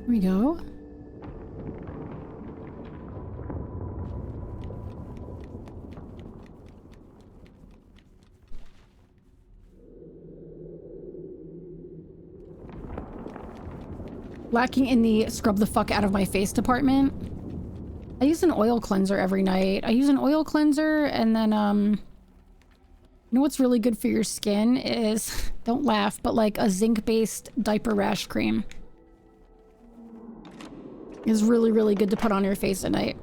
Here we go. Lacking in the scrub the fuck out of my face department. I use an oil cleanser every night. I use an oil cleanser and then, you know what's really good for your skin is, don't laugh, but like a zinc-based diaper rash cream is really, really good to put on your face at night.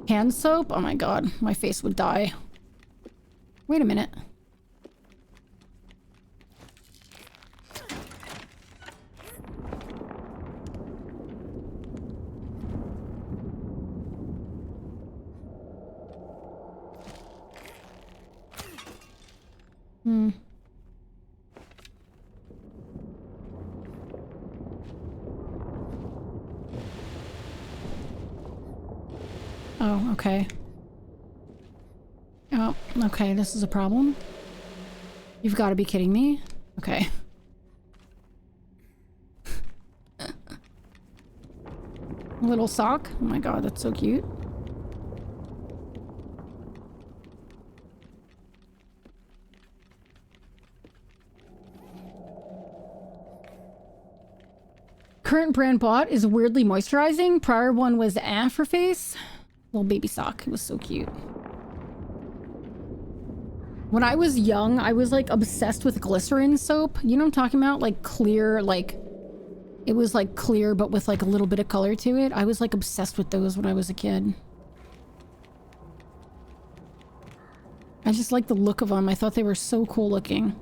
Hand soap? Oh my god, my face would die. Wait a minute. Oh, okay. Oh, okay, this is a problem. You've got to be kidding me. Okay. A little sock? Oh my god, that's so cute. Current brand bought is weirdly moisturizing. Prior one was for face. Little baby sock. It was so cute. When I was young, I was like obsessed with glycerin soap. You know what I'm talking about? Like clear, like it was like clear but with like a little bit of color to it. I was like obsessed with those when I was a kid. I just like the look of them. I thought they were so cool looking.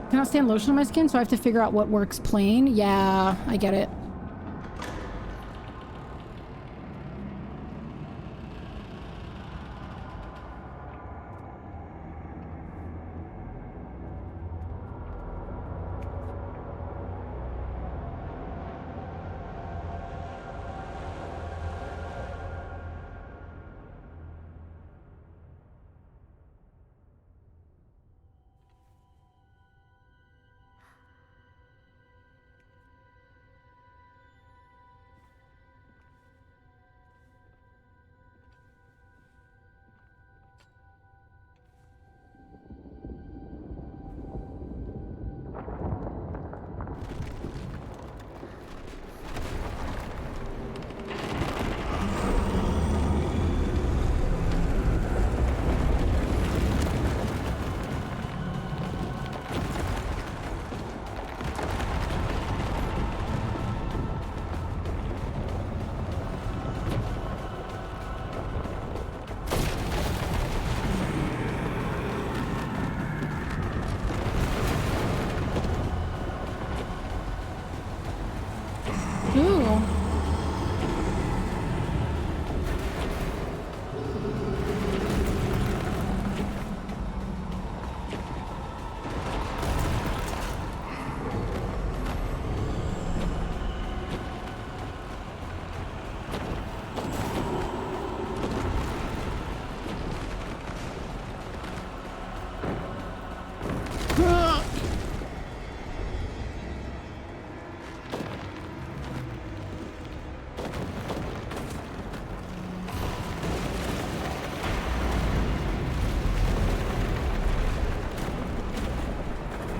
Cannot stand lotion on my skin, so I have to figure out what works plain. Yeah, I get it.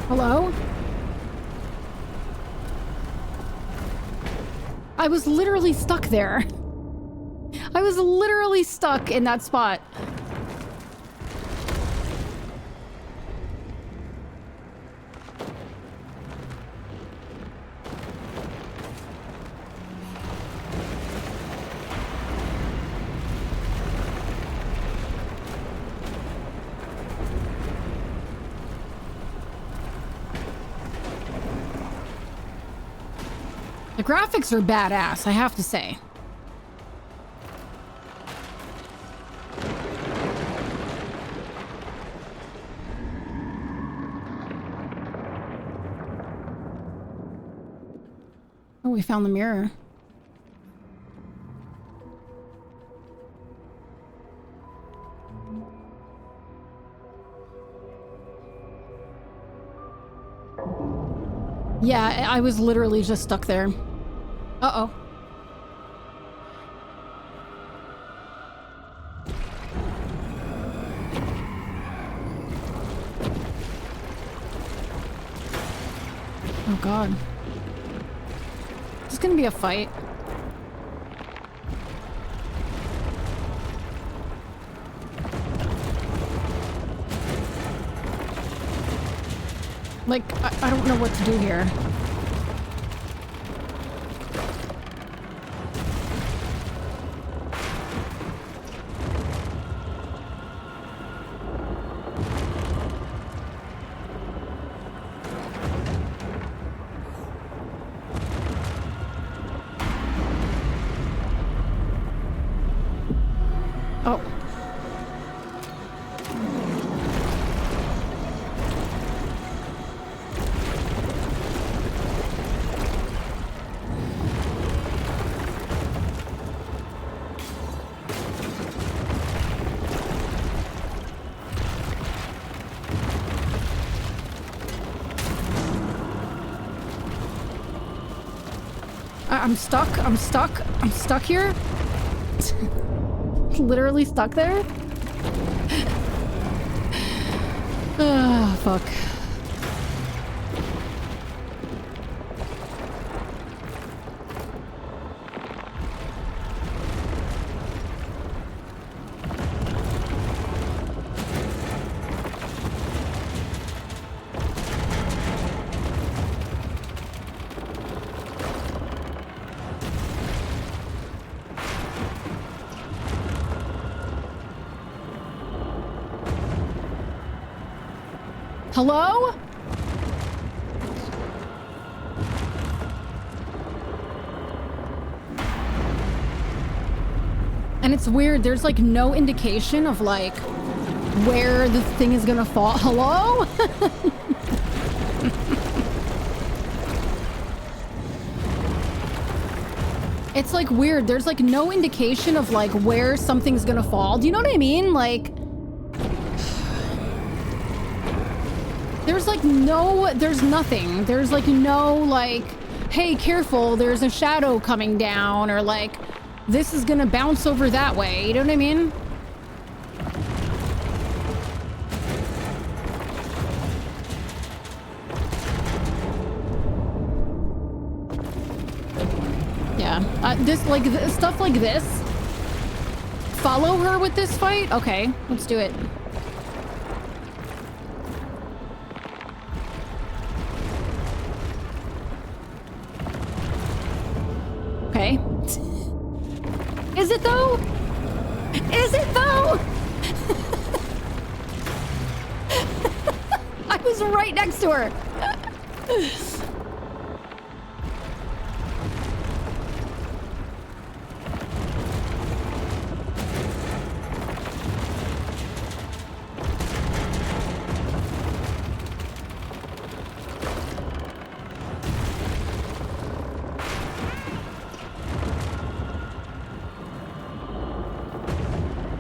Hello? I was literally stuck there. I was literally stuck in that spot. The graphics are badass, I have to say. Oh, we found the mirror. Yeah, I was literally just stuck there. Uh-oh. Oh god. Is this gonna be a fight? Like, I don't know what to do here. Oh. I'm stuck. I'm stuck. I'm stuck here. Literally stuck there. Ah, fuck. Hello? And it's weird, there's like no indication of like where the thing is gonna fall. Hello? It's like weird, there's like no indication of like where something's gonna fall. Do you know what I mean? Like, there's like no, there's nothing. There's like no like, hey, careful, there's a shadow coming down, or like, this is gonna bounce over that way. You know what I mean? Yeah, this, like, stuff like this. Follow her with this fight? Okay, let's do it. Okay. Is it though? Is it though? I was right next to her.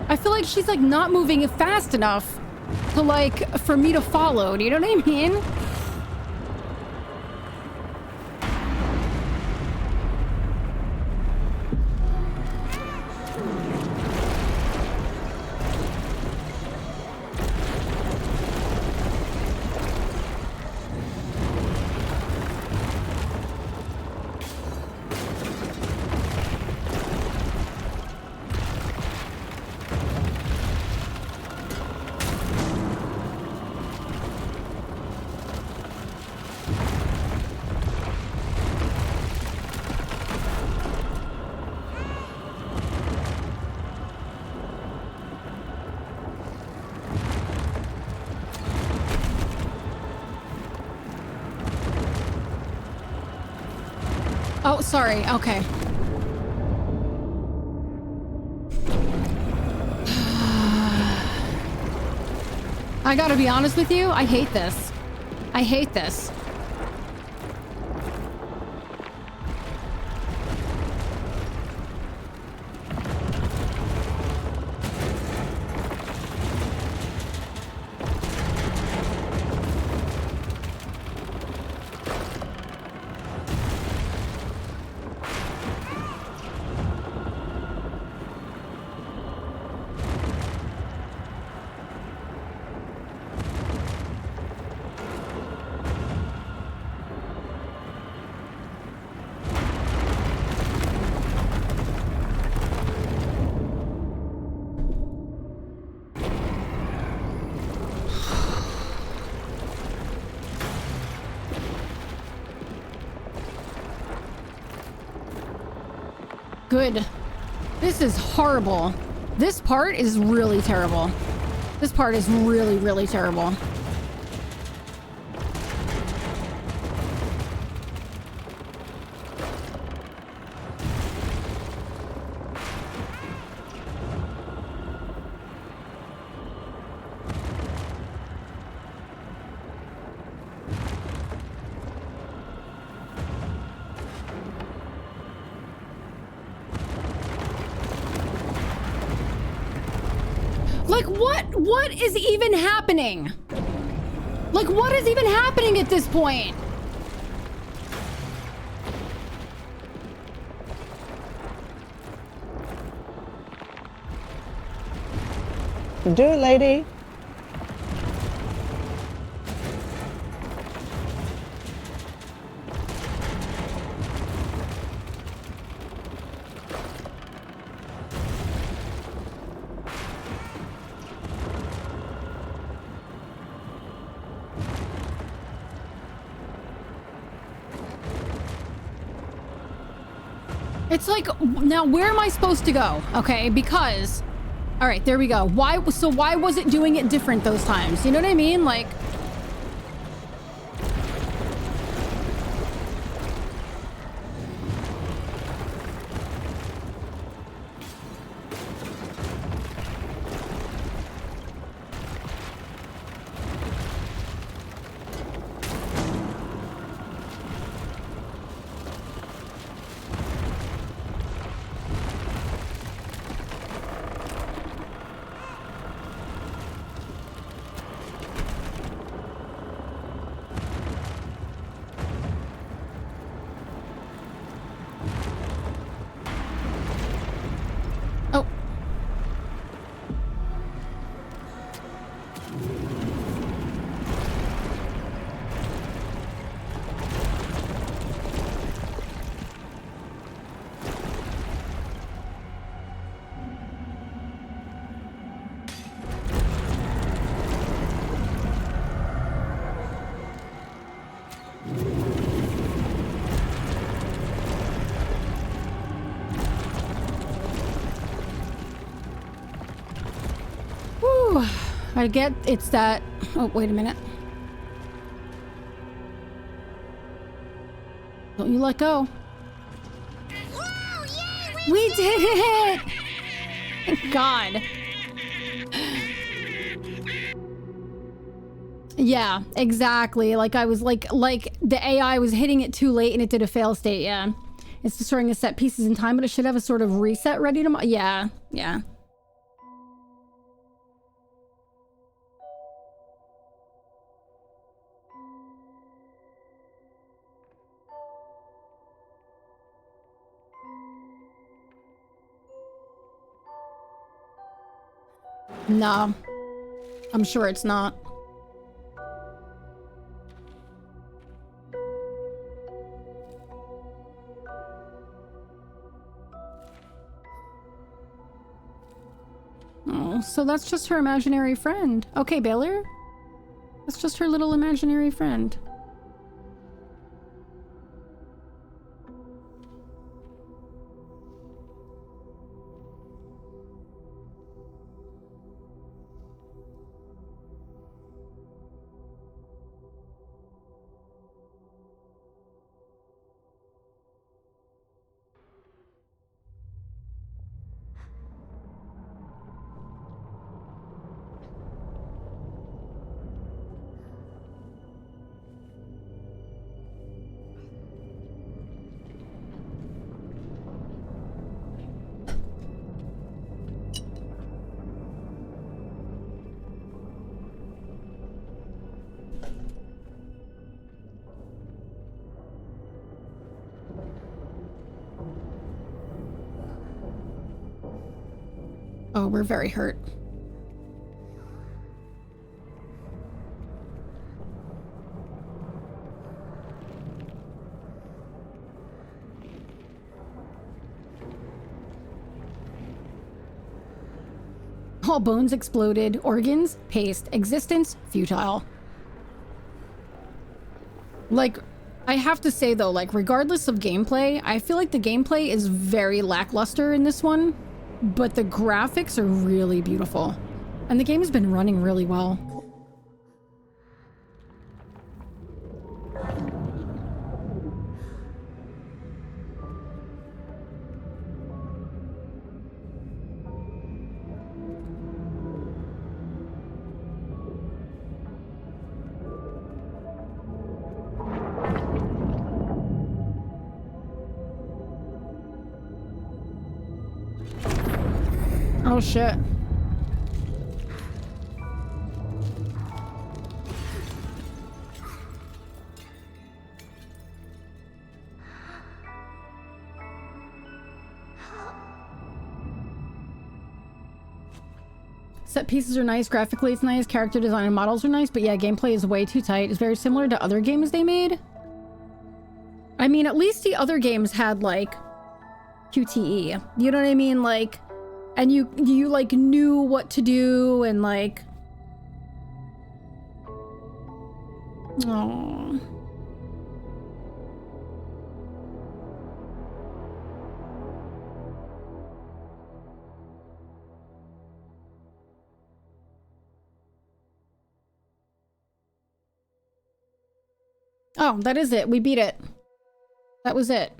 I feel like she's like not moving fast enough to like for me to follow. Do you know what I mean? Oh, sorry. Okay. I gotta be honest with you. I hate this. I hate this. Good. This is horrible. This part is really terrible. This part is really, really terrible. Like, what is even happening? Like, what is even happening at this point? Do it, lady. It's like, now where am I supposed to go? Okay, because... All right, there we go. Why was it doing it different those times? You know what I mean? Like... I get it's that... Oh, wait a minute. Don't you let go. Whoa, yay, We did it! Thank God. Yeah, exactly. Like I was like the AI was hitting it too late and it did a fail state, yeah. It's destroying a set pieces in time, but it should have a sort of reset ready to... Yeah, yeah. No, I'm sure it's not. Oh, so that's just her imaginary friend. Okay, Baylor. That's just her little imaginary friend. Oh, we're very hurt. All bones exploded, organs, paste, existence, futile. Like, I have to say though, like, regardless of gameplay, I feel like the gameplay is very lackluster in this one, but the graphics are really beautiful. And the game has been running really well. Oh shit. Set pieces are nice, graphically it's nice, character design and models are nice, but yeah, gameplay is way too tight. It's very similar to other games they made. I mean, at least the other games had like QTE. You know what I mean? Like, and you like knew what to do and like... Aww. Oh, that is it. We beat it. That was it.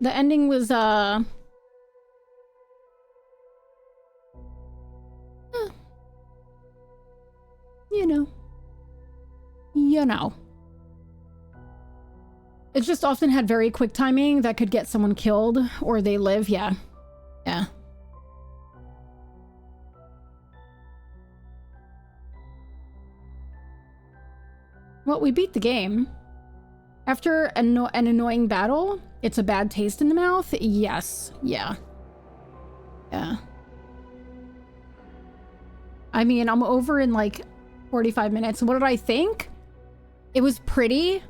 The ending was, you know. You know. It just often had very quick timing that could get someone killed or they live. Yeah. Yeah. Well, we beat the game. After an annoying battle, it's a bad taste in the mouth? Yes. Yeah. Yeah. I mean, I'm over in like 45 minutes. What did I think? It was pretty,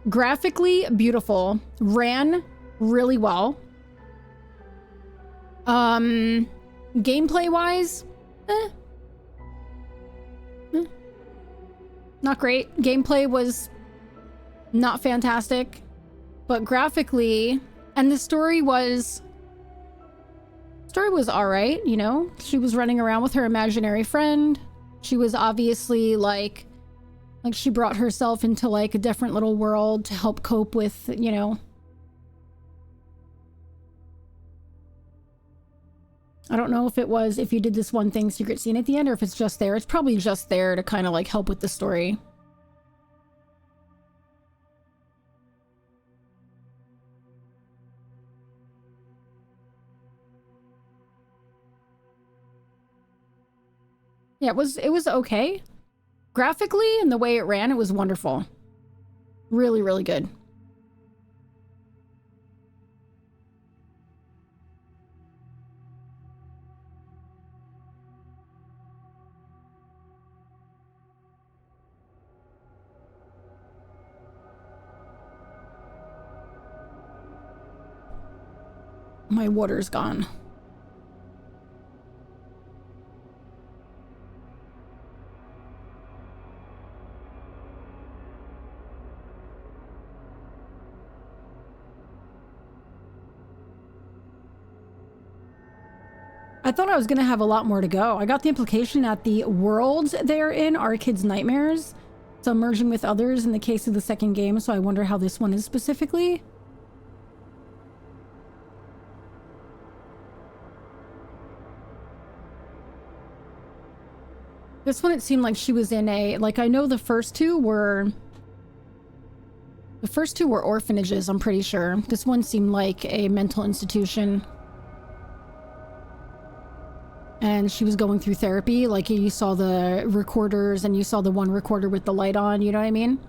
graphically beautiful, ran really well. Gameplay-wise, not great. Gameplay was not fantastic, but graphically, and the story was all right, you know? She was running around with her imaginary friend. She was obviously like she brought herself into like a different little world to help cope with, you know. I don't know if it was, if you did this one thing secret scene at the end, or if it's just there. It's probably just there to kind of like help with the story. Yeah, it was okay. Graphically and the way it ran, it was wonderful. Really, really good. My water's gone. I thought I was going to have a lot more to go. I got the implication that the worlds they're in are kids' nightmares. So merging with others in the case of the second game, so I wonder how this one is specifically. This one, it seemed like she was in a... Like, I know the first two were... The first two were orphanages, I'm pretty sure. This one seemed like a mental institution. And she was going through therapy, like you saw the recorders and you saw the one recorder with the light on, you know what I mean?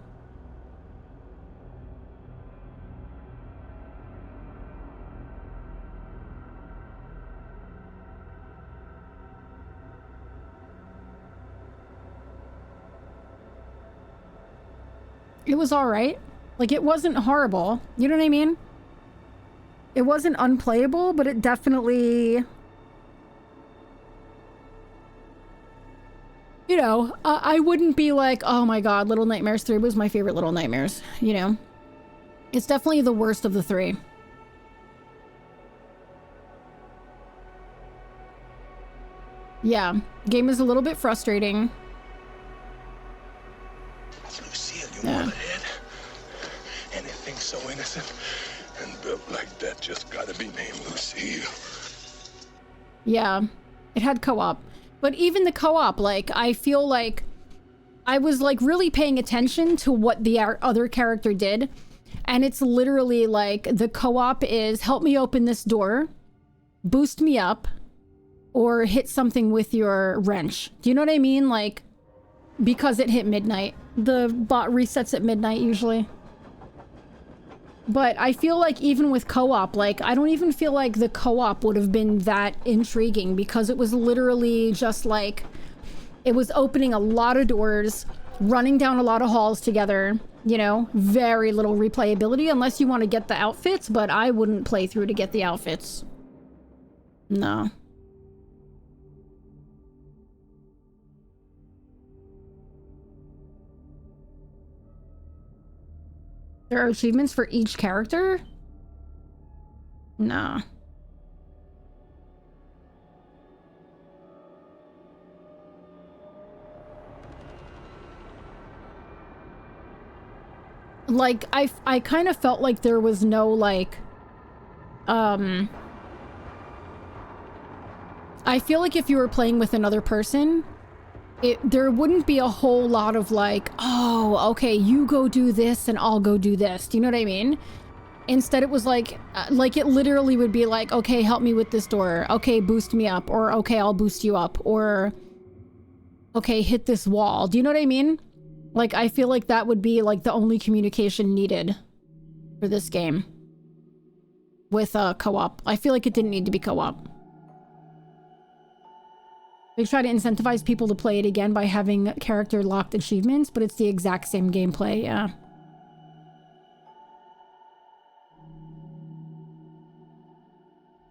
It was all right. Like, it wasn't horrible. You know what I mean? It wasn't unplayable, but it definitely... You know, I wouldn't be like, oh my god, Little Nightmares 3 was my favorite Little Nightmares, you know? It's definitely the worst of the three. Yeah, game is a little bit frustrating. Lucille, you want ahead? Anything so innocent and built like that just gotta be named Lucille. Yeah, it had co-op. But even the co-op, like, I feel like I was, like, really paying attention to what the other character did. And it's literally, like, the co-op is, help me open this door, boost me up, or hit something with your wrench. Do you know what I mean? Like, because it hit midnight. The bot resets at midnight, usually. But I feel like even with co-op, like, I don't even feel like the co-op would have been that intriguing because it was literally just like, it was opening a lot of doors, running down a lot of halls together, you know, very little replayability unless you want to get the outfits, but I wouldn't play through to get the outfits. No. There are achievements for each character? No. Like, I kind of felt like there was no, like, I feel like if you were playing with another person, there wouldn't be a whole lot of like, oh, okay, you go do this and I'll go do this. Do you know what I mean? Instead, it was like it literally would be like, okay, help me with this door. Okay, boost me up. Or, okay, I'll boost you up. Or, okay, hit this wall. Do you know what I mean? Like, I feel like that would be like the only communication needed for this game with co-op. I feel like it didn't need to be co-op. They try to incentivize people to play it again by having character locked achievements, but it's the exact same gameplay, yeah.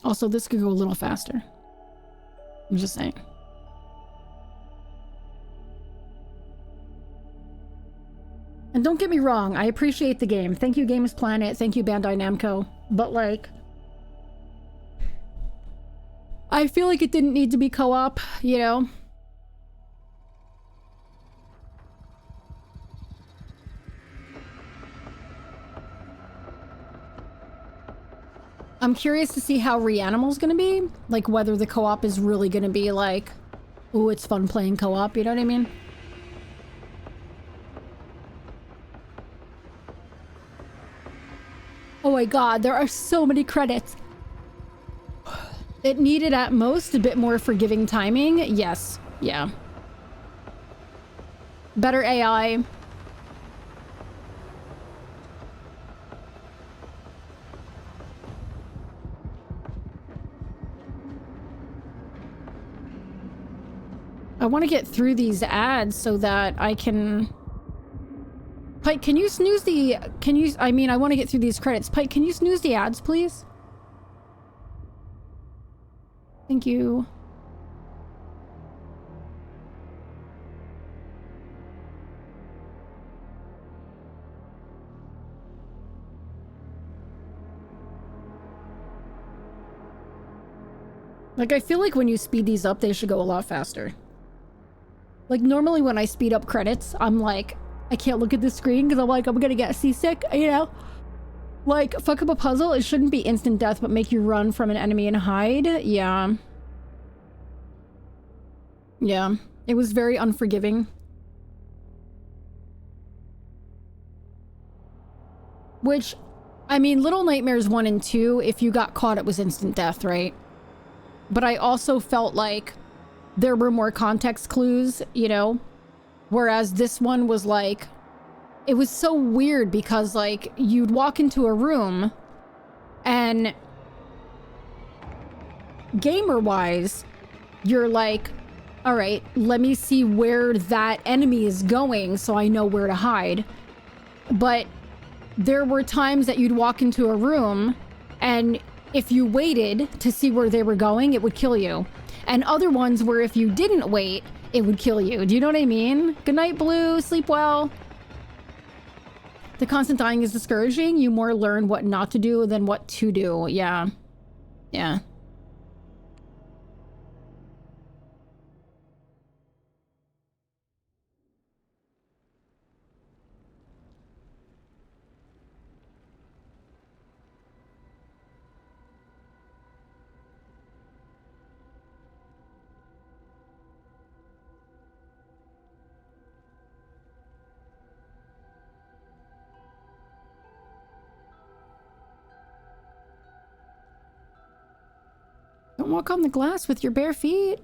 Also, this could go a little faster. I'm just saying. And don't get me wrong, I appreciate the game. Thank you, Games Planet. Thank you, Bandai Namco. But, like, I feel like it didn't need to be co-op, you know? I'm curious to see how Reanimal's gonna be. Like, whether the co-op is really gonna be like, ooh, it's fun playing co-op, you know what I mean? Oh my god, there are so many credits. It needed at most a bit more forgiving timing. Yes. Yeah. Better AI. I want to get through these ads so that I can... Pike, can you snooze the... I mean, I want to get through these credits. Pike, can you snooze the ads, please? Thank you. Like, I feel like when you speed these up, they should go a lot faster. Like, normally when I speed up credits, I'm like, I can't look at the screen because I'm like, I'm gonna get seasick, you know? Like, fuck up a puzzle, it shouldn't be instant death, but make you run from an enemy and hide. Yeah. Yeah. It was very unforgiving. Which, I mean, Little Nightmares 1 and 2, if you got caught, it was instant death, right? But I also felt like there were more context clues, you know? Whereas this one was like... It was so weird because, like, you'd walk into a room and gamer-wise, you're like, all right, let me see where that enemy is going so I know where to hide. but there were times that you'd walk into a room and if you waited to see where they were going, it would kill you. And other ones where if you didn't wait, it would kill you. Do you know what I mean? Good night, Blue. Sleep well. The constant dying is discouraging. You more learn what not to do than what to do. Yeah. Yeah. Don't walk on the glass with your bare feet.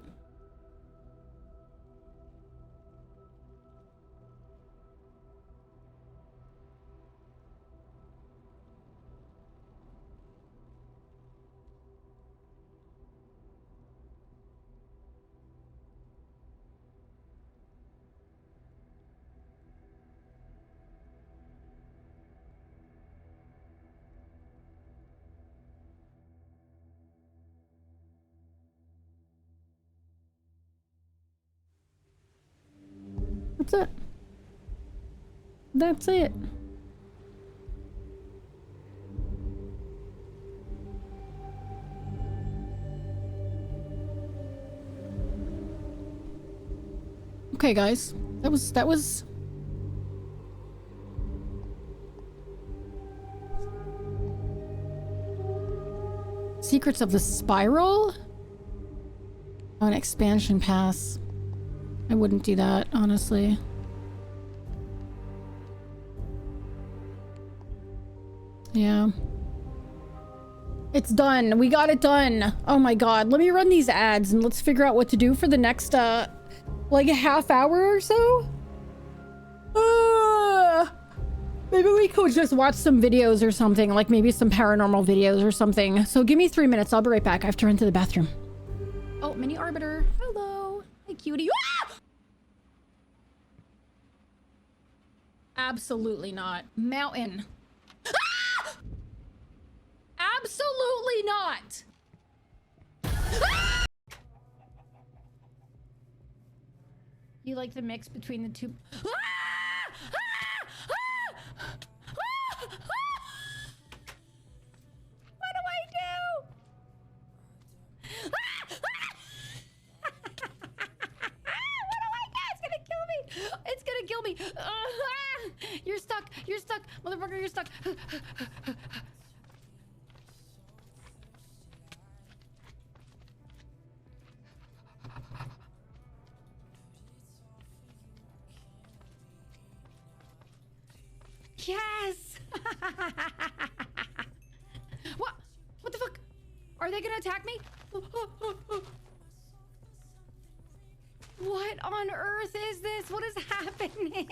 That's it. That's it. Okay, guys. That was Secrets of the Spiral? Oh, an expansion pass. I wouldn't do that, honestly. Yeah. It's done. We got it done. Oh my god. Let me run these ads and let's figure out what to do for the next, like a half hour or so? Maybe we could just watch some videos or something, like maybe some paranormal videos or something. So give me 3 minutes. I'll be right back. I have to run to the bathroom. Oh, Mini Arbiter. Hello. Hi, cutie. Ah! Absolutely not. Mountain. Ah! Absolutely not. Ah! You like the mix between the two? Ah! Ah! Ah! Ah! What do I do? Ah! What do I do? It's gonna kill me. It's gonna kill me. You're stuck. You're stuck. Motherfucker, you're stuck. Yes! What? What the fuck? Are they gonna attack me? What on earth is this? What is happening?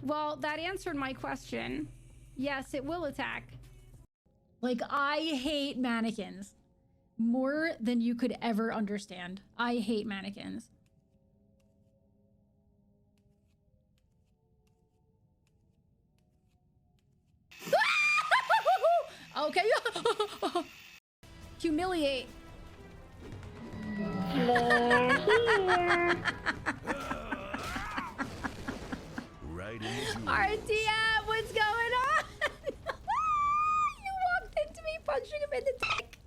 Well, that answered my question. Yes, it will attack. Like, I hate mannequins more than you could ever understand. I hate mannequins. Okay. Humiliate. They're here. Right in the RTM, what's going on? You walked into me punching him in the dick.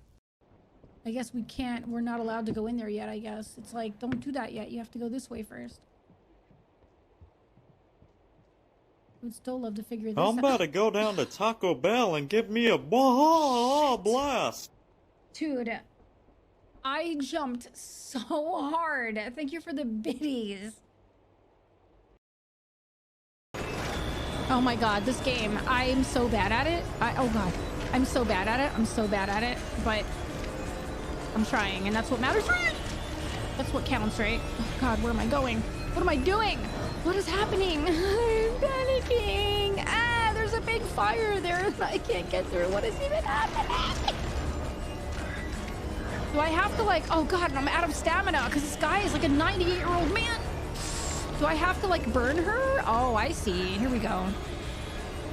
I guess we can't. We're not allowed to go in there yet, I guess. It's like, don't do that yet. You have to go this way first. I would still love to figure this out. I'm about to go down to Taco Bell and give me a blast. Dude, I jumped so hard. Thank you for the biddies. Oh my god, this game. I'm so bad at it. Oh god. I'm so bad at it. I'm so bad at it. But I'm trying, and that's what matters, right? That's what counts, right? Oh god, where am I going? What am I doing? What is happening? I'm panicking. Ah, there's a big fire there and I can't get through. What is even happening? Do I have to like, oh God, I'm out of stamina because this guy is like a 98-year-old man. Do I have to like burn her? Oh, I see. Here we go.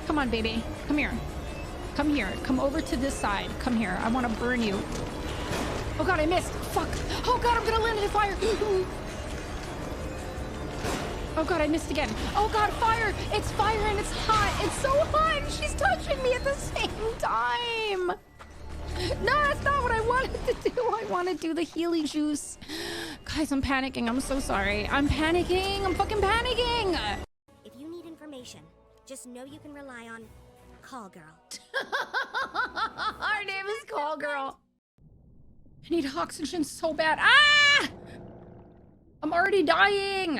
Come on, baby. Come here. Come here. Come over to this side. Come here. I want to burn you. Oh God, I missed. Fuck. Oh God, I'm gonna land in fire. Oh God, I missed again. Oh God, fire. It's fire and it's hot. It's so hot. She's touching me at the same time. No, that's not what I wanted to do. I want to do the Healy juice. Guys, I'm panicking. I'm so sorry. I'm panicking. I'm fucking panicking. If you need information, just know you can rely on Call Girl. Our name is Call Girl. I need oxygen so bad. Ah! I'm already dying.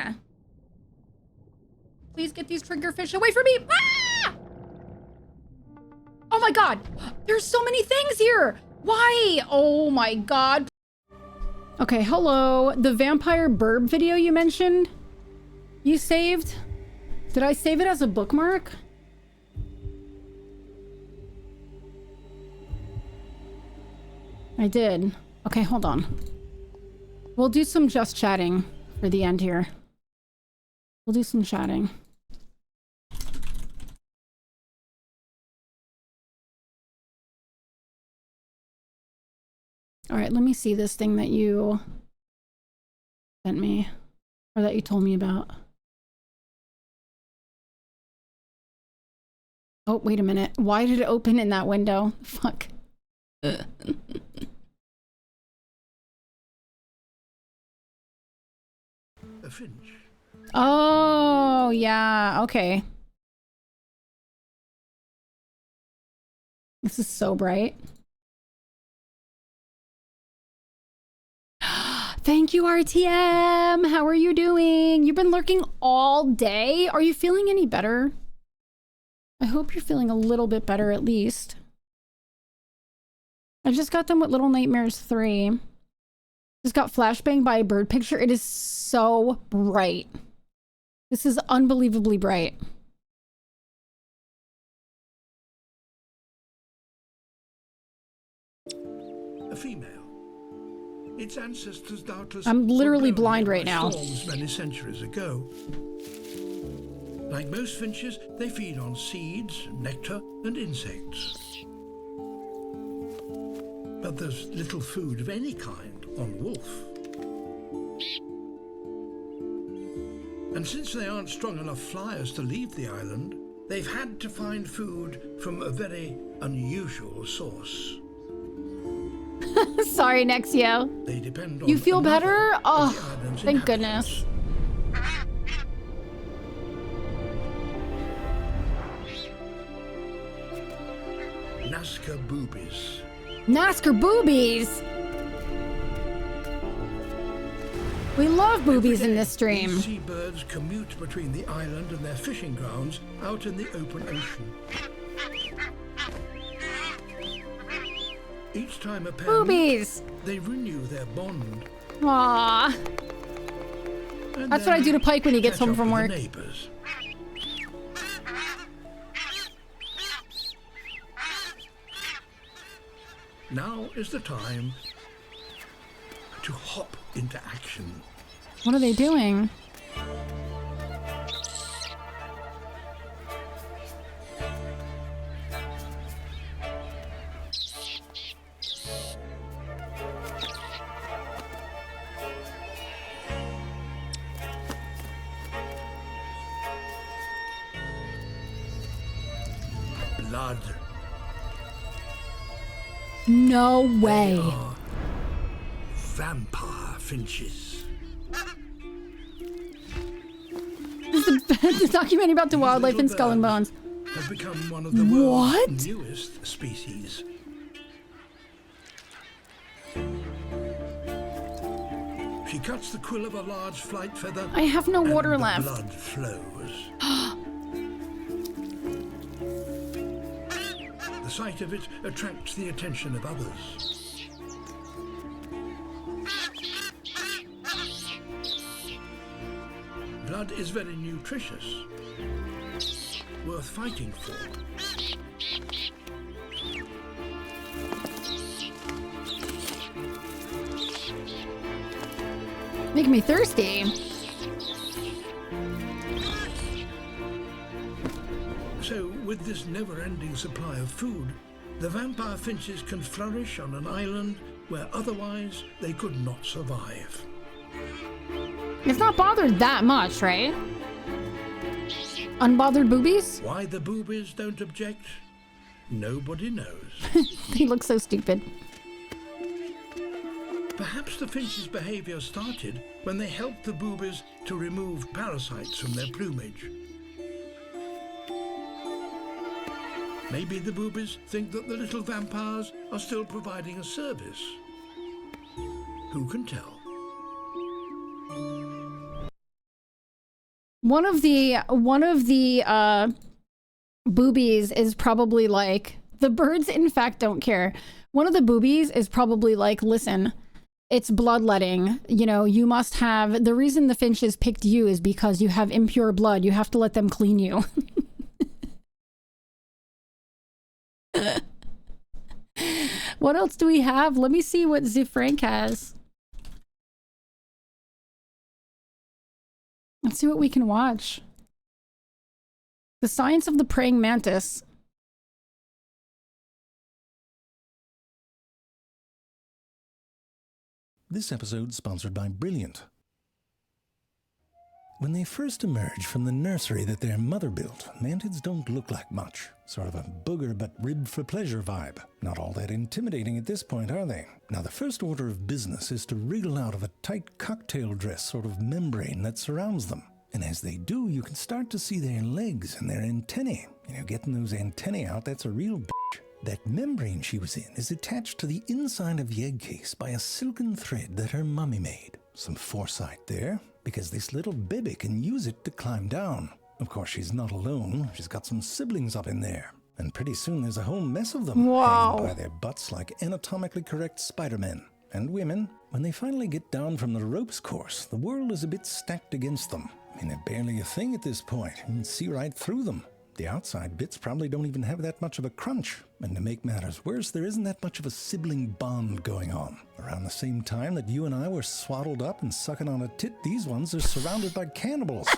Please get these triggerfish away from me. Ah! Oh my God. There's so many things here. Why? Oh my God. Okay, hello. The vampire burb video you mentioned, you saved? Did I save it as a bookmark? I did. Okay, hold on. We'll do some just chatting for the end here. We'll do some chatting. All right, let me see this thing that you sent me, or that you told me about. Oh, wait a minute. Why did it open in that window? Fuck. A finch. Oh, yeah. Okay. This is so bright. Thank you, RTM. How are you doing? You've been lurking all day. Are you feeling any better? I hope you're feeling a little bit better at least. I just got done with Little Nightmares 3. Just got flashbanged by a bird picture. It is so bright. This is unbelievably bright. A female. Its ancestors doubtless. I'm literally were blown blind right by now. Storms many centuries ago. Like most finches, they feed on seeds, nectar, and insects. But there's little food of any kind on wolf. And since they aren't strong enough flyers to leave the island, they've had to find food from a very unusual source. Sorry, Nexio. They depend on You feel another better? of Oh, the island's thank inhabitants. goodness. Nazca boobies. Nazca boobies. We love boobies in this stream. These seabirds commute between the island and their fishing grounds out in the open ocean. Each time a pair Boobies. meet, they renew their bond. Aww. And That's then what I do to Pike when he gets catch home up from with the work. neighbors. Now is the time to hop into action. What are they doing? Blood. No way. Vampire finches. This is the documentary about the wildlife in Skull and Bones. Have become one of the world's What? newest species. She cuts the quill of a large flight feather. I have no and water the left. blood flows. The sight of it attracts the attention of others. Blood is very nutritious, worth fighting for. make me thirsty. So, with this never-ending supply of food, the vampire finches can flourish on an island where otherwise they could not survive. It's not bothered that much, right? Unbothered boobies? Why the boobies don't object? Nobody knows. They look so stupid. Perhaps the finches' behavior started when they helped the boobies to remove parasites from their plumage. Maybe the boobies think that the little vampires are still providing a service. Who can tell? One of the boobies is probably like, the birds in fact don't care. One of the boobies is probably like, listen, it's bloodletting. You know, you must have, the reason the finches picked you is because you have impure blood. You have to let them clean you. What else do we have? Let me see what Zifrank has. Let's see what we can watch. The Science of the Praying Mantis. This episode is sponsored by Brilliant. When they first emerge from the nursery that their mother built, mantids don't look like much. Sort of a booger but rib for pleasure vibe. Not all that intimidating at this point, are they? Now, the first order of business is to wriggle out of a tight cocktail dress sort of membrane that surrounds them. And as they do, you can start to see their legs and their antennae. You know, getting those antennae out, that's a real bitch. That membrane she was in is attached to the inside of the egg case by a silken thread that her mummy made. Some foresight there, because this little baby can use it to climb down. Of course, she's not alone. She's got some siblings up in there. And pretty soon there's a whole mess of them. Wow. Hanging by their butts like anatomically correct Spider-Men. And women, when they finally get down from the ropes course, the world is a bit stacked against them. I mean, they're barely a thing at this point. You can see right through them. The outside bits probably don't even have that much of a crunch. And to make matters worse, there isn't that much of a sibling bond going on. Around the same time that you and I were swaddled up and sucking on a tit, these ones are surrounded by cannibals.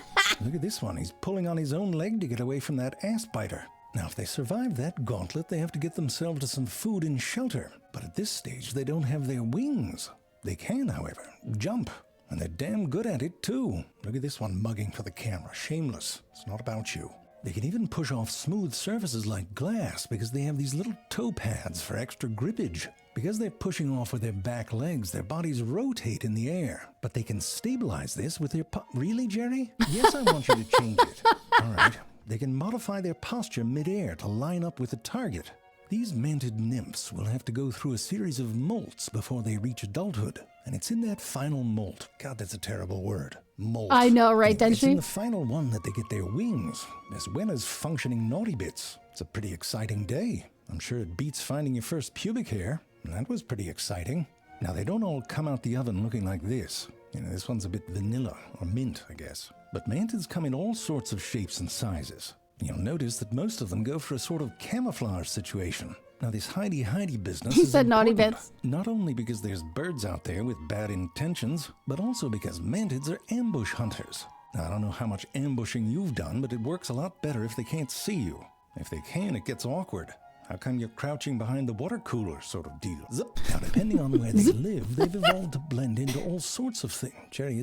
Look at this one. He's pulling on his own leg to get away from that ass biter. Now, if they survive that gauntlet, they have to get themselves to some food and shelter. But at this stage, they don't have their wings. They can, however, jump. And they're damn good at it, too. Look at this one mugging for the camera. Shameless. It's not about you. They can even push off smooth surfaces like glass because they have these little toe pads for extra grippage. Because they're pushing off with their back legs, their bodies rotate in the air. But they can stabilize this with their Really, Jerry? Yes, I want you to change it. All right. They can modify their posture mid-air to line up with the target. These mantid nymphs will have to go through a series of molts before they reach adulthood. And it's in that final molt. God, that's a terrible word. Molt. I know, right, It's in Denshi? the final one that they get their wings, as well as functioning naughty bits. It's a pretty exciting day. I'm sure it beats finding your first pubic hair. And that was pretty exciting. Now, they don't all come out the oven looking like this. You know, this one's a bit vanilla, or mint, I guess. But mantids come in all sorts of shapes and sizes. You'll notice that most of them go for a sort of camouflage situation. Now, this hidey-hidey business He is said naughty important, bits. not only because there's birds out there with bad intentions, but also because mantids are ambush hunters. Now, I don't know how much ambushing you've done, but it works a lot better if they can't see you. If they can, it gets awkward. How come you're crouching behind the water cooler sort of deal? Zip. Now, depending on where they live, they've evolved to blend into all sorts of things. Jerry,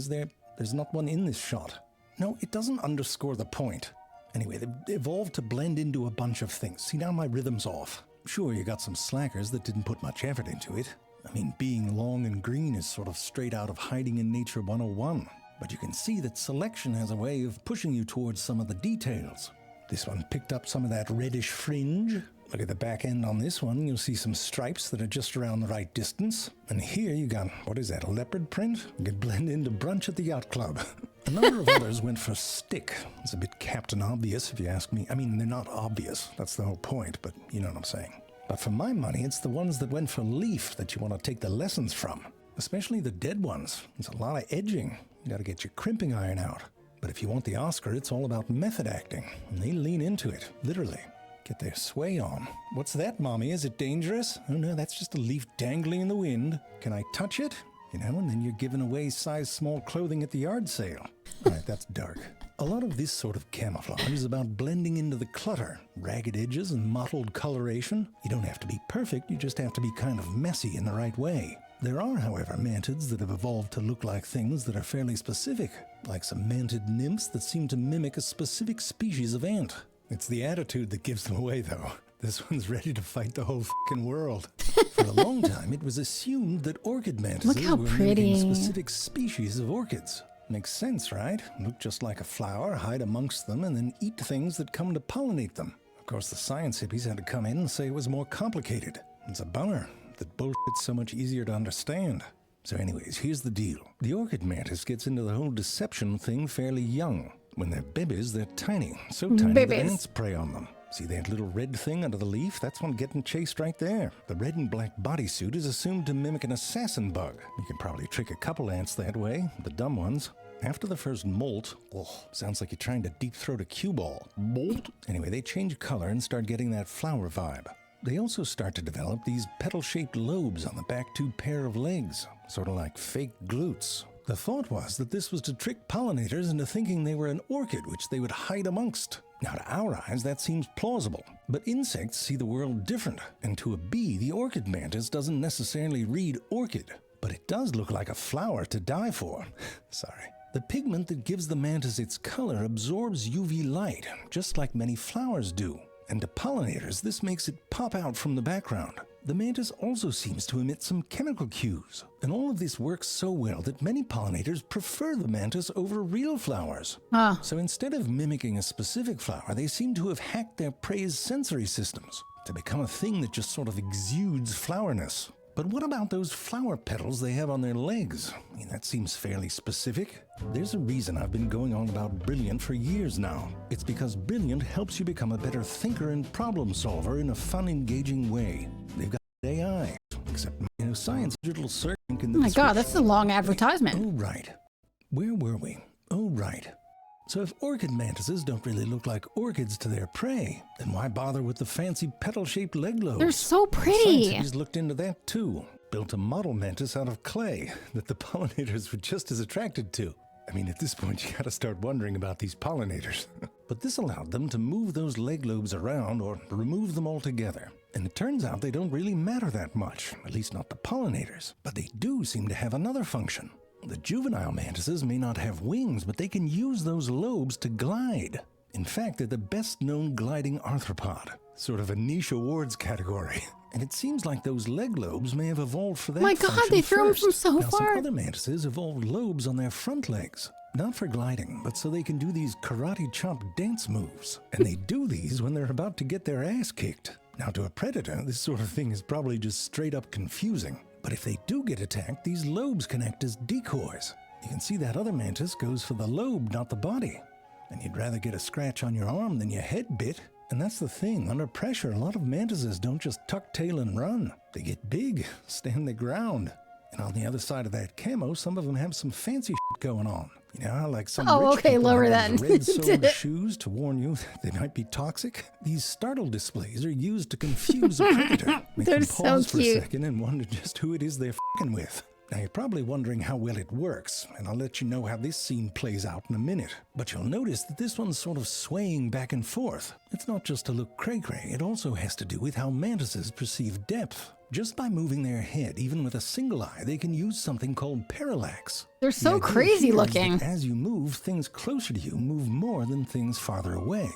there's not one in this shot. No, it doesn't underscore the point. Anyway, they've evolved to blend into a bunch of things. See, now my rhythm's off. Sure, you got some slackers that didn't put much effort into it. I mean, being long and green is sort of straight out of Hiding in Nature 101. But you can see that selection has a way of pushing you towards some of the details. This one picked up some of that reddish fringe. Look at the back end on this one. You'll see some stripes that are just around the right distance. And here you got, what is that, a leopard print? You could blend into brunch at the yacht club. A number of others went for stick. It's a bit Captain Obvious, if you ask me. I mean, they're not obvious. That's the whole point, but you know what I'm saying. But for my money, it's the ones that went for leaf that you want to take the lessons from. Especially the dead ones. It's a lot of edging. You got to get your crimping iron out. But if you want the Oscar, it's all about method acting. And they lean into it, literally. Get their sway on. What's that, Mommy? Is it dangerous? Oh no, that's just a leaf dangling in the wind. Can I touch it? You know, and then you're giving away size small clothing at the yard sale. Alright, that's dark. A lot of this sort of camouflage is about blending into the clutter, ragged edges and mottled coloration. You don't have to be perfect, you just have to be kind of messy in the right way. There are, however, mantids that have evolved to look like things that are fairly specific, like some mantid nymphs that seem to mimic a specific species of ant. It's the attitude that gives them away, though. This one's ready to fight the whole fucking world. For a long time, it was assumed that orchid mantises Look how were pretty. mimicking specific species of orchids. Makes sense, right? Look just like a flower, hide amongst them, and then eat things that come to pollinate them. Of course, the science hippies had to come in and say it was more complicated. It's a bummer that bullshit's so much easier to understand. So anyways, here's the deal. The orchid mantis gets into the whole deception thing fairly young. When they're babies, they're tiny. So tiny that Babies. ants prey on them. See that little red thing under the leaf? That's one getting chased right there. The red and black bodysuit is assumed to mimic an assassin bug. You can probably trick a couple ants that way, the dumb ones. After the first molt, sounds like you're trying to deep throat a cue ball. Molt? Anyway, they change color and start getting that flower vibe. They also start to develop these petal-shaped lobes on the back two pair of legs, sort of like fake glutes. The thought was that this was to trick pollinators into thinking they were an orchid which they would hide amongst. Now, to our eyes, that seems plausible, but insects see the world different, and to a bee, the orchid mantis doesn't necessarily read orchid, but it does look like a flower to die for. Sorry. The pigment that gives the mantis its color absorbs UV light, just like many flowers do, and to pollinators, this makes it pop out from the background. The mantis also seems to emit some chemical cues, and all of this works so well that many pollinators prefer the mantis over real flowers. So instead of mimicking a specific flower, they seem to have hacked their prey's sensory systems to become a thing that just sort of exudes flowerness. But what about those flower petals they have on their legs? I mean, that seems fairly specific. There's a reason I've been going on about Brilliant for years now. It's because Brilliant helps you become a better thinker and problem solver in a fun, engaging way. They've got AI, except, you know, science digital search. Oh my god, that's a long advertisement. Oh, right. Where were we? Oh, right. So if orchid mantises don't really look like orchids to their prey, then why bother with the fancy petal-shaped leg lobes? They're so pretty. Science looked into that too. Built a model mantis out of clay that the pollinators were just as attracted to. I mean, at this point, you gotta start wondering about these pollinators. But this allowed them to move those leg lobes around or remove them altogether. And it turns out they don't really matter that much, at least not the pollinators. But they do seem to have another function. The juvenile mantises may not have wings, but they can use those lobes to glide. In fact, they're the best-known gliding arthropod, sort of a niche awards category. And it seems like those leg lobes may have evolved for that My god, function they threw them first. from so Now, far. some other mantises evolved lobes on their front legs, not for gliding, but so they can do these karate chop dance moves. And they do these when they're about to get their ass kicked. Now, to a predator, this sort of thing is probably just straight up confusing. But if they do get attacked, these lobes can act as decoys. You can see that other mantis goes for the lobe, not the body. And you'd rather get a scratch on your arm than your head bit. And that's the thing, under pressure, a lot of mantises don't just tuck tail and run. They get big, stand their ground. And on the other side of that camo, some of them have some fancy shit going on. You know how like some Oh, rich okay, people lower have that. those red-soled shoes to warn you that they might be toxic? These startle displays are used to confuse a predator. Make They're them so pause for a cute. second and wonder just who it is they're f***ing with. Now you're probably wondering how well it works, and I'll let you know how this scene plays out in a minute. But you'll notice that this one's sort of swaying back and forth. It's not just to look cray-cray, it also has to do with how mantises perceive depth. Just by moving their head, even with a single eye, they can use something called parallax. They're The so idea crazy here is looking. that as you move, things closer to you move more than things farther away.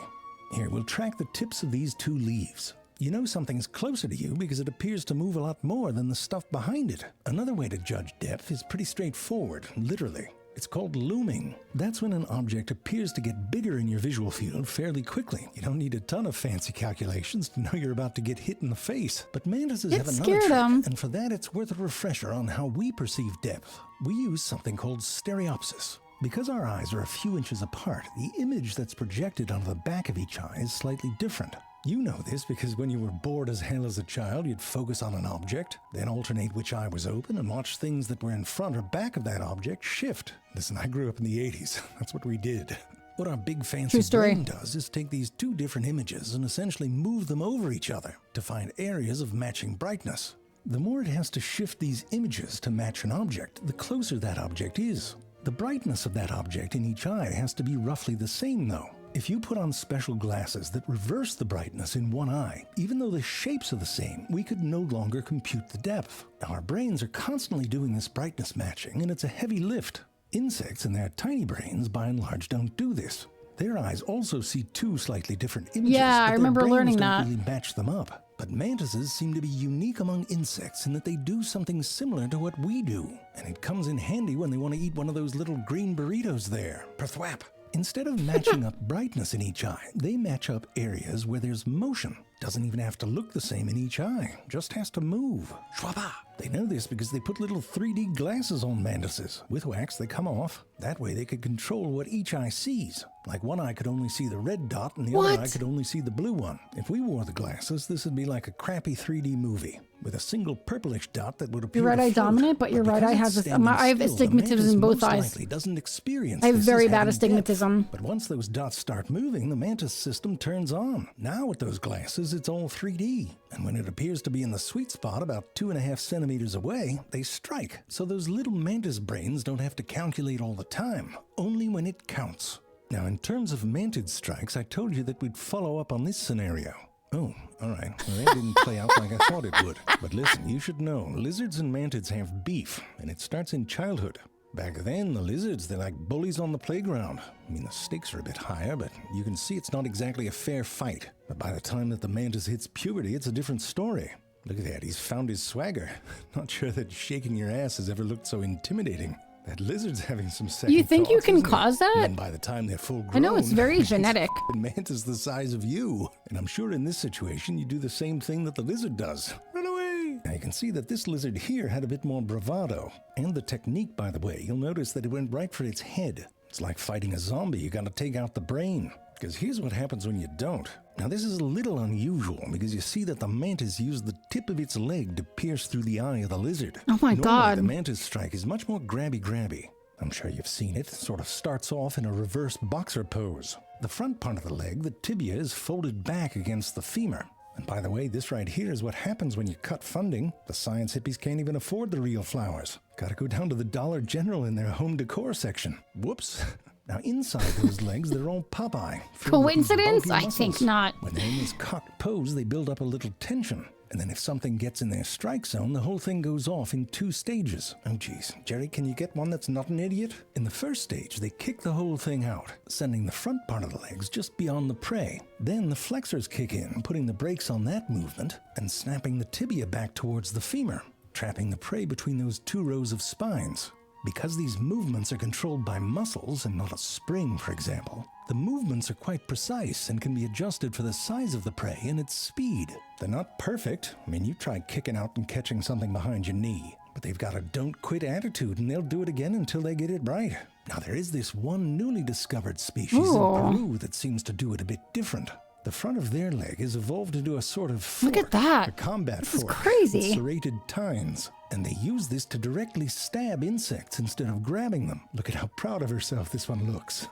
Here, we'll track the tips of these two leaves. You know something's closer to you because it appears to move a lot more than the stuff behind it. Another way to judge depth is pretty straightforward, literally. It's called looming. That's when an object appears to get bigger in your visual field fairly quickly. You don't need a ton of fancy calculations to know you're about to get hit in the face. But mantises It have another scared trick, 'em. and for that it's worth a refresher on how we perceive depth. We use something called stereopsis. Because our eyes are a few inches apart, the image that's projected onto the back of each eye is slightly different. You know this because when you were bored as hell as a child, you'd focus on an object, then alternate which eye was open and watch things that were in front or back of that object shift. Listen, I grew up in the 80s. That's what we did. What our big fancy True story. brain does is take these two different images and essentially move them over each other to find areas of matching brightness. the more it has to shift these images to match an object, the closer that object is. The brightness of that object in each eye has to be roughly the same though. If you put on special glasses that reverse the brightness in one eye, even though the shapes are the same, we could no longer compute the depth. Our brains are constantly doing this brightness matching, and it's a heavy lift. Insects and their tiny brains, by and large, don't do this. Their eyes also see two slightly different images. Yeah, I remember learning that. Really match them up. But mantises seem to be unique among insects in that they do something similar to what we do. And it comes in handy when they want to eat one of those little green burritos there. Perthwap. Instead of matching up brightness in each eye, they match up areas where there's motion. Doesn't even have to look the same in each eye, just has to move. Schwaba! They know this because they put little 3D glasses on mantises. With wax, they come off. That way they could control what each eye sees. Like one eye could only see the red dot and the other eye could only see the blue one. If we wore the glasses, this would be like a crappy 3D movie with a single purplish dot that would appear. Your right eye dominant, but your right eye has I have astigmatism in both eyes. Doesn't experience I have very bad astigmatism. But once those dots start moving, the mantis system turns on. Now with those glasses, it's all 3D. And when it appears to be in the sweet spot about 2.5 centimeters away, they strike. So those little mantis brains don't have to calculate all the time, only when it counts. Now, in terms of mantid strikes, I told you that we'd follow up on this scenario. Oh, all right. Well, that didn't play out like I thought it would. But listen, you should know, lizards and mantids have beef, and it starts in childhood. Back then, the lizards, they're like bullies on the playground. I mean, the stakes are a bit higher, but you can see it's not exactly a fair fight. But by the time that the mantis hits puberty, it's a different story. Look at that, he's found his swagger. Not sure that shaking your ass has ever looked so intimidating. That lizard's having some second You think you thoughts, can isn't it? cause that? And by the time they're full grown, I know, it's very genetic. The mantis the size of you. And I'm sure in this situation, you do the same thing that the lizard does. Run away! Now you can see that this lizard here had a bit more bravado. And the technique, by the way, you'll notice that it went right for its head. It's like fighting a zombie, you gotta take out the brain. Because here's what happens when you don't. Now this is a little unusual because you see that the mantis used the tip of its leg to pierce through the eye of the lizard. Oh my God. The mantis strike is much more grabby. I'm sure you've seen it. It sort of starts off in a reverse boxer pose. The front part of the leg, the tibia, is folded back against the femur. And by the way, this right here is what happens when you cut funding. The science hippies can't even afford the real flowers. Gotta go down to the Dollar General in their home decor section. Whoops. Now inside those legs, they're all Popeye. Coincidence? I think not. When they're in this cocked pose, they build up a little tension. And then if something gets in their strike zone, the whole thing goes off in 2 stages. Oh geez, Jerry, can you get one that's not an idiot? In the first stage, they kick the whole thing out, sending the front part of the legs just beyond the prey. Then the flexors kick in, putting the brakes on that movement and snapping the tibia back towards the femur, trapping the prey between those 2 rows of spines. Because these movements are controlled by muscles and not a spring, for example, the movements are quite precise and can be adjusted for the size of the prey and its speed. They're not perfect. I mean, you try kicking out and catching something behind your knee, but they've got a don't quit attitude and they'll do it again until they get it right. Now, there is this one newly discovered species in Peru that seems to do it a bit different. The front of their leg is evolved into a sort of fork. Look at that. A combat This is fork. crazy. With serrated tines. And they use this to directly stab insects instead of grabbing them. Look at how proud of herself this one looks.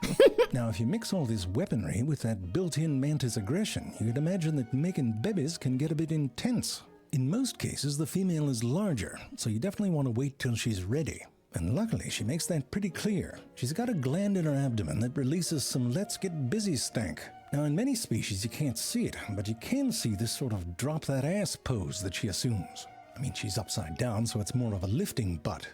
Now, if you mix all this weaponry with that built-in mantis aggression, you could imagine that making babies can get a bit intense. In most cases, the female is larger, so you definitely want to wait till she's ready. And luckily, she makes that pretty clear. She's got a gland in her abdomen that releases some let's get busy stank. Now, in many species, you can't see it, but you can see this sort of drop that ass pose that she assumes. I mean, she's upside down, so it's more of a lifting butt.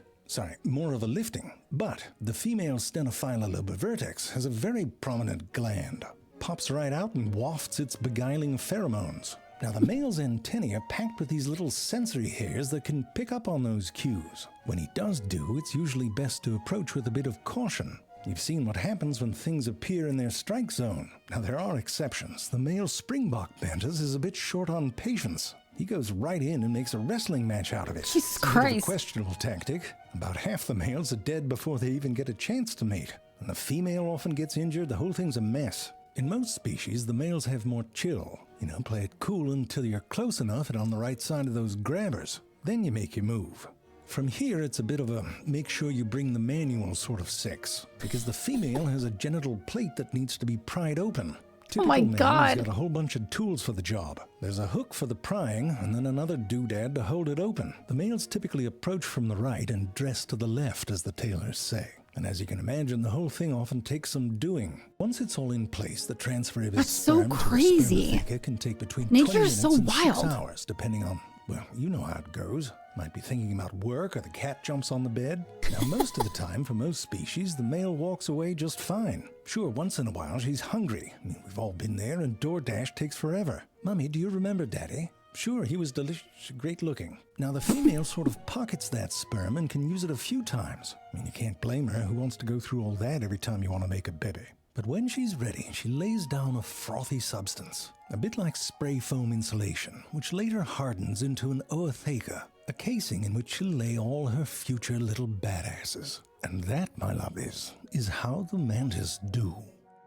More of a lifting. But the female Stenophylla lobovertex has a very prominent gland. Pops right out and wafts its beguiling pheromones. Now, the male's antennae are packed with these little sensory hairs that can pick up on those cues. When he does do, it's usually best to approach with a bit of caution. You've seen what happens when things appear in their strike zone. Now, there are exceptions. The male springbok mantis is a bit short on patience. He goes right in and makes a wrestling match out of it. Jesus It's a bit of Christ. a questionable tactic. About half the males are dead before they even get a chance to mate. And the female often gets injured, the whole thing's a mess. In most species, the males have more chill. Play it cool until you're close enough and on the right side of those grabbers. Then you make your move. From here, it's a bit of a make sure you bring the manual sort of sex, because the female has a genital plate that needs to be pried open. Typical my man's God. got a whole bunch of tools for the job. There's a hook for the prying, and then another doodad to hold it open. The males typically approach from the right and dress to the left, as the tailors say. And as you can imagine, the whole thing often takes some doing. Once it's all in place, the transfer of his That's so sperm to the crazy. spermatheca can take between Nature 20 is minutes so and 6 wild. hours, depending on, well, you know how it goes. Might be thinking about work, or the cat jumps on the bed. Now, most of the time, for most species, the male walks away just fine. Sure, once in a while, she's hungry. I mean, we've all been there, and DoorDash takes forever. Mummy, do you remember Daddy? Sure, he was delicious, great looking. Now, the female sort of pockets that sperm and can use it a few times. I mean, you can't blame her. Who wants to go through all that every time you want to make a baby? But when she's ready, she lays down a frothy substance, a bit like spray foam insulation, which later hardens into an ootheca, a casing in which she'll lay all her future little badasses. And that, my love, is how the mantis do.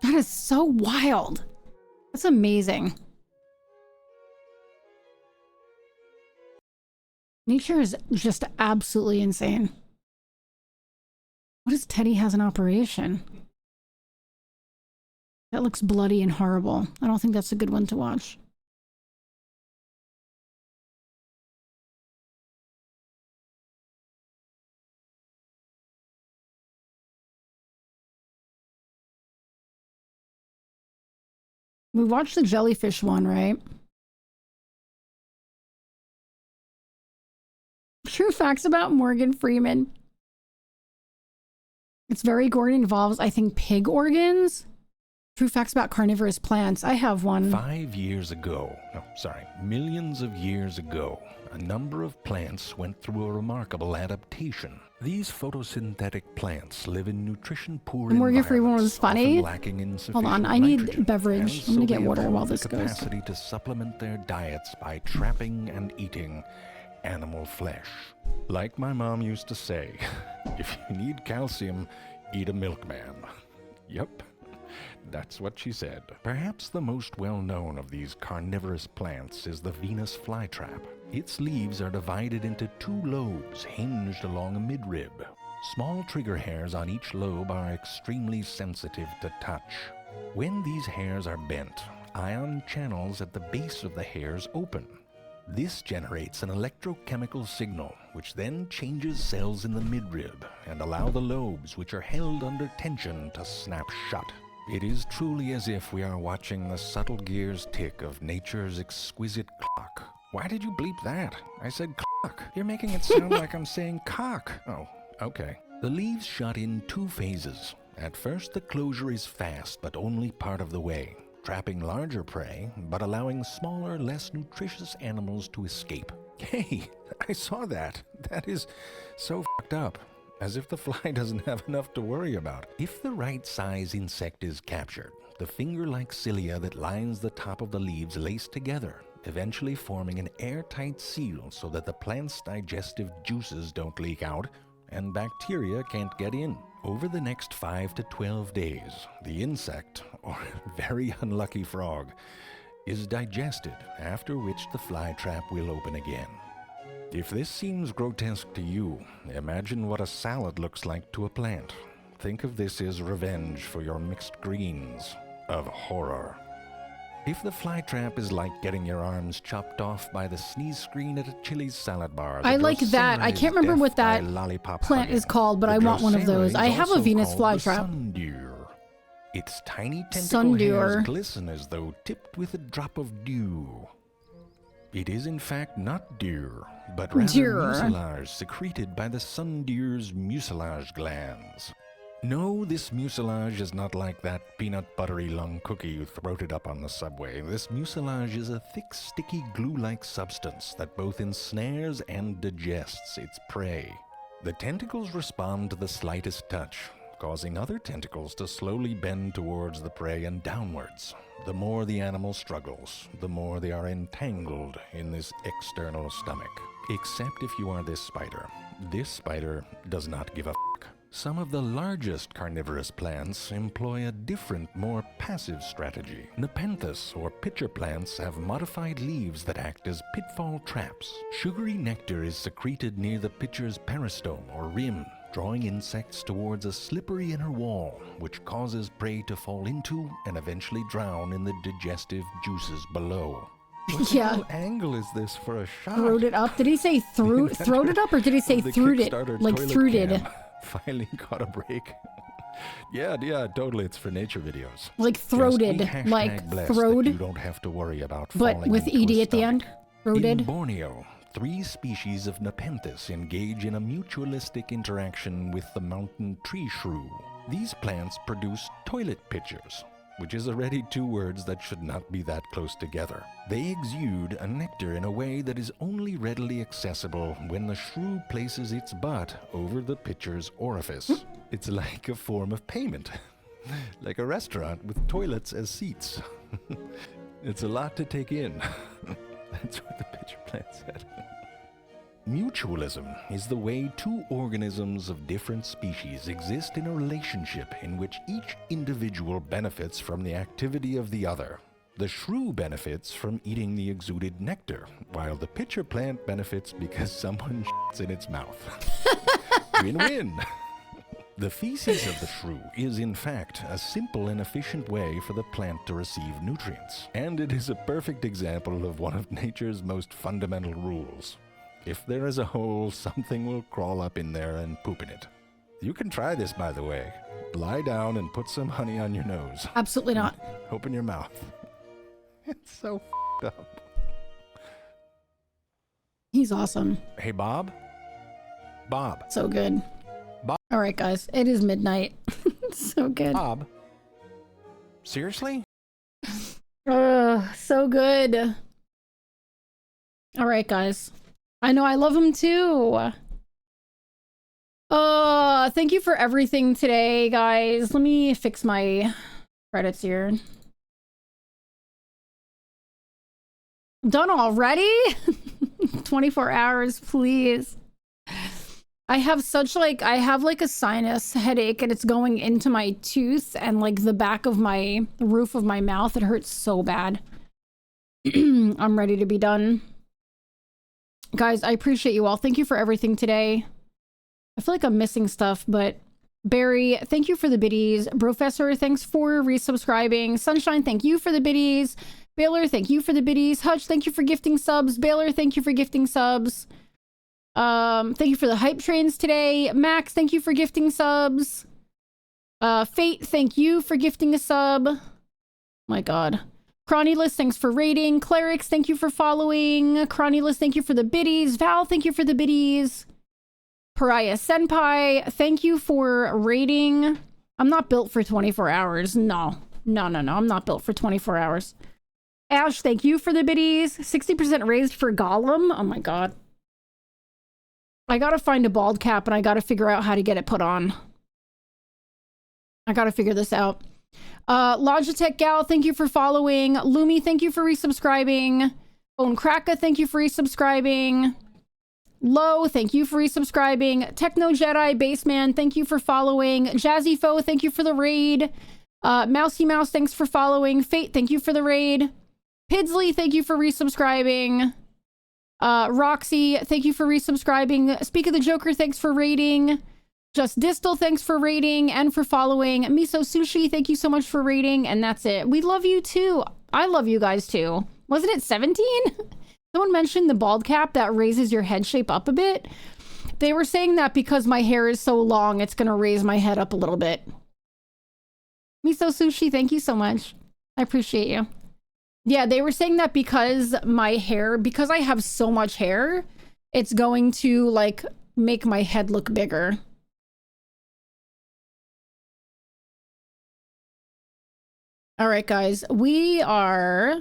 That is so wild. That's amazing. Nature is just absolutely insane. What does Teddy has an operation? That looks bloody and horrible. I don't think that's a good one to watch. We watched the jellyfish one, right? True facts about Morgan Freeman. It's very gory and involves, I think, pig organs. True facts about carnivorous plants. I have one. 5 years ago, millions of years ago, a number of plants went through a remarkable adaptation. These photosynthetic plants live in nutrition-poor The Morgan Freeman environments, was funny. often lacking in Hold on, sufficient I need nitrogen, beverage. and I'm gonna so get they water while evolved this the goes. capacity to supplement their diets by trapping and eating animal flesh. Like my mom used to say, if you need calcium, eat a milkman. Yep. That's what she said. Perhaps the most well-known of these carnivorous plants is the Venus flytrap. Its leaves are divided into 2 lobes hinged along a midrib. Small trigger hairs on each lobe are extremely sensitive to touch. When these hairs are bent, ion channels at the base of the hairs open. This generates an electrochemical signal, which then changes cells in the midrib and allow the lobes, which are held under tension, to snap shut. It is truly as if we are watching the subtle gears tick of nature's exquisite clock. Why did you bleep that? I said clock. You're making it sound like I'm saying cock. Oh, okay. The leaves shut in 2 phases. At first, the closure is fast, but only part of the way, trapping larger prey, but allowing smaller, less nutritious animals to escape. Hey, I saw that. That is so fucked up. As if the fly doesn't have enough to worry about. If the right size insect is captured, the finger-like cilia that lines the top of the leaves lace together, eventually forming an airtight seal so that the plant's digestive juices don't leak out and bacteria can't get in. Over the next 5 to 12 days, the insect, or very unlucky frog, is digested, after which the fly trap will open again. If this seems grotesque to you, imagine what a salad looks like to a plant. Think of this as revenge for your mixed greens of horror. If the fly trap is like getting your arms chopped off by the sneeze screen at a Chili's salad bar, I like that. I can't remember what that plant is called, but I want one of those. I have a Venus flytrap. Sundew. Its tiny tentacle Sundew. hairs glisten as though tipped with a drop of dew. It is in fact not dew, but rather mucilage secreted by the sundew's mucilage glands. No, this mucilage is not like that peanut buttery lung cookie you throated up on the subway. This mucilage is a thick, sticky, glue-like substance that both ensnares and digests its prey. The tentacles respond to the slightest touch, causing other tentacles to slowly bend towards the prey and downwards. The more the animal struggles, the more they are entangled in this external stomach. Except if you are this spider. This spider does not give a fuck. Some of the largest carnivorous plants employ a different, more passive strategy. Nepenthes, or pitcher plants, have modified leaves that act as pitfall traps. Sugary nectar is secreted near the pitcher's peristome, or rim, drawing insects towards a slippery inner wall, which causes prey to fall into and eventually drown in the digestive juices below. What Yeah. kind of angle is this for a shot? Throwed it up. Did he say throwed it up, or did he say The threwed it? Kickstarter Like toilet threwed it. cam finally got a break. Yeah, totally. It's for nature videos. Like Just throated. be Like #blessed that throwed. You don't have to worry about But falling with into ED a at the end. stomach. In Throated. Borneo, 3 species of Nepenthes engage in a mutualistic interaction with the mountain tree shrew. These plants produce toilet pitchers, which is already 2 words that should not be that close together. They exude a nectar in a way that is only readily accessible when the shrew places its butt over the pitcher's orifice. It's like a form of payment, like a restaurant with toilets as seats. It's a lot to take in. That's what the pitcher plant said. Mutualism is the way 2 organisms of different species exist in a relationship in which each individual benefits from the activity of the other. The shrew benefits from eating the exuded nectar, while the pitcher plant benefits because someone shits in its mouth. Win-win! The feces of the shrew is, in fact, a simple and efficient way for the plant to receive nutrients. And it is a perfect example of one of nature's most fundamental rules. If there is a hole, something will crawl up in there and poop in it. You can try this, by the way. Lie down and put some honey on your nose. Absolutely not. Open your mouth. It's so f***ed up. He's awesome. Hey, Bob? Bob. So good. Bob. All right, guys. It is midnight. So good. Bob? Seriously? So good. All right, guys. I know I love him too. Thank you for everything today, guys. Let me fix my credits here. Done already? 24 hours, please. I have like a sinus headache and it's going into my tooth and like the back of the roof of my mouth. It hurts so bad. I'm ready to be done. Guys, I appreciate you all. Thank you for everything today. I feel like I'm missing stuff, but Barry, thank you for the biddies. Professor, thanks for resubscribing. Sunshine, thank you for the biddies. Baylor, thank you for the biddies. Hutch, thank you for gifting subs. Baylor, thank you for gifting subs. Thank you for the hype trains today. Max, thank you for gifting subs. Fate, thank you for gifting a sub. My God. Cronulus, thanks for rating. Clerics, thank you for following. Cronulus, thank you for the biddies. Val, thank you for the biddies. Pariah Senpai, thank you for rating. I'm not built for 24 hours. No. I'm not built for 24 hours. Ash, thank you for the biddies. 60% raised for Gollum. Oh my God. I gotta find a bald cap and I gotta figure out how to get it put on. I gotta figure this out. Logitech Gal, thank you for following. Lumi, thank you for resubscribing. Bone Kraka, thank you for resubscribing. Low, thank you for resubscribing. Techno Jedi Baseman, thank you for following. Jazzy Foe, thank you for the raid. Mousy Mouse, thanks for following. Fate, thank you for the raid. Pidsley, thank you for resubscribing. Roxy, thank you for resubscribing. Speak of the Joker, thanks for rating. Just Distal, thanks for rating and for following. Miso Sushi, thank you so much for rating. And that's it. We love you too. I love you guys too. Wasn't it 17? Someone mentioned the bald cap that raises your head shape up a bit. They were saying that because my hair is so long, it's going to raise my head up a little bit. Miso Sushi, thank you so much. I appreciate you. Yeah, they were saying that because because I have so much hair, it's going to like make my head look bigger. All right, guys, we are...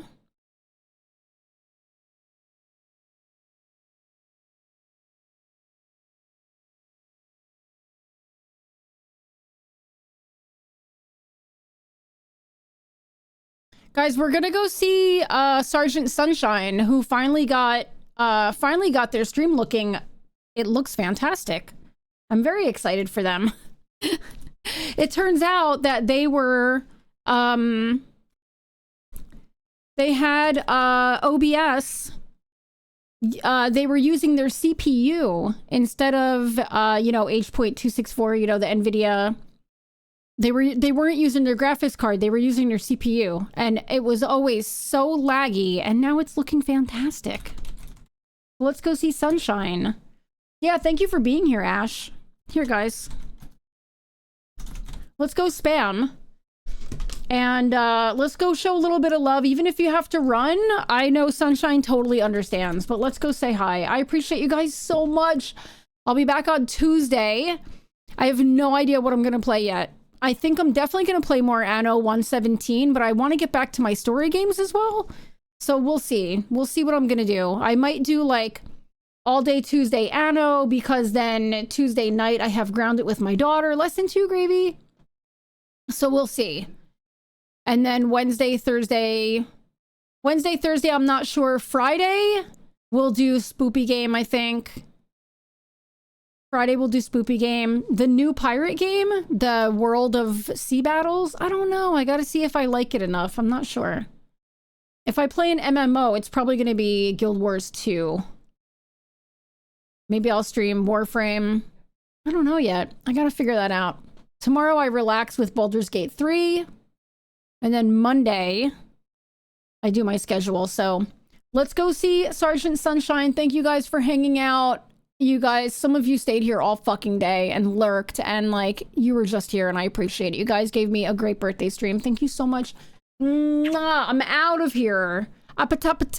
Guys, we're gonna go see Sergeant Sunshine, who finally got their stream looking. It looks fantastic. I'm very excited for them. It turns out that they were they had OBS. they were using their CPU instead of, you know, H.264, you know, the NVIDIA. They weren't using their graphics card. They were using their CPU. And it was always so laggy. And now it's looking fantastic. Let's go see Sunshine. Yeah, thank you for being here, Ash. Here, guys. Let's go spam. And let's go show a little bit of love. Even if you have to run, I know Sunshine totally understands. But let's go say hi. I appreciate you guys so much. I'll be back on Tuesday. I have no idea what I'm going to play yet. I think I'm definitely going to play more Anno 117, but I want to get back to my story games as well. So we'll see. We'll see what I'm going to do. I might do like all day Tuesday Anno, because then Tuesday night I have Grounded with my daughter. Less than 2 gravy. So we'll see. And then Wednesday, Thursday, I'm not sure. Friday, we'll do Spoopy Game, I think. Friday, we'll do Spoopy Game. The new pirate game, the World of Sea Battles, I don't know. I gotta see if I like it enough. I'm not sure. If I play an MMO, it's probably gonna be Guild Wars 2. Maybe I'll stream Warframe. I don't know yet. I gotta figure that out. Tomorrow, I relax with Baldur's Gate 3. And then Monday, I do my schedule. So let's go see Sergeant Sunshine. Thank you guys for hanging out. You guys, some of you stayed here all fucking day and lurked, and like, you were just here, and I appreciate it. You guys gave me a great birthday stream. Thank you so much. Mwah, I'm out of here. Apatapata.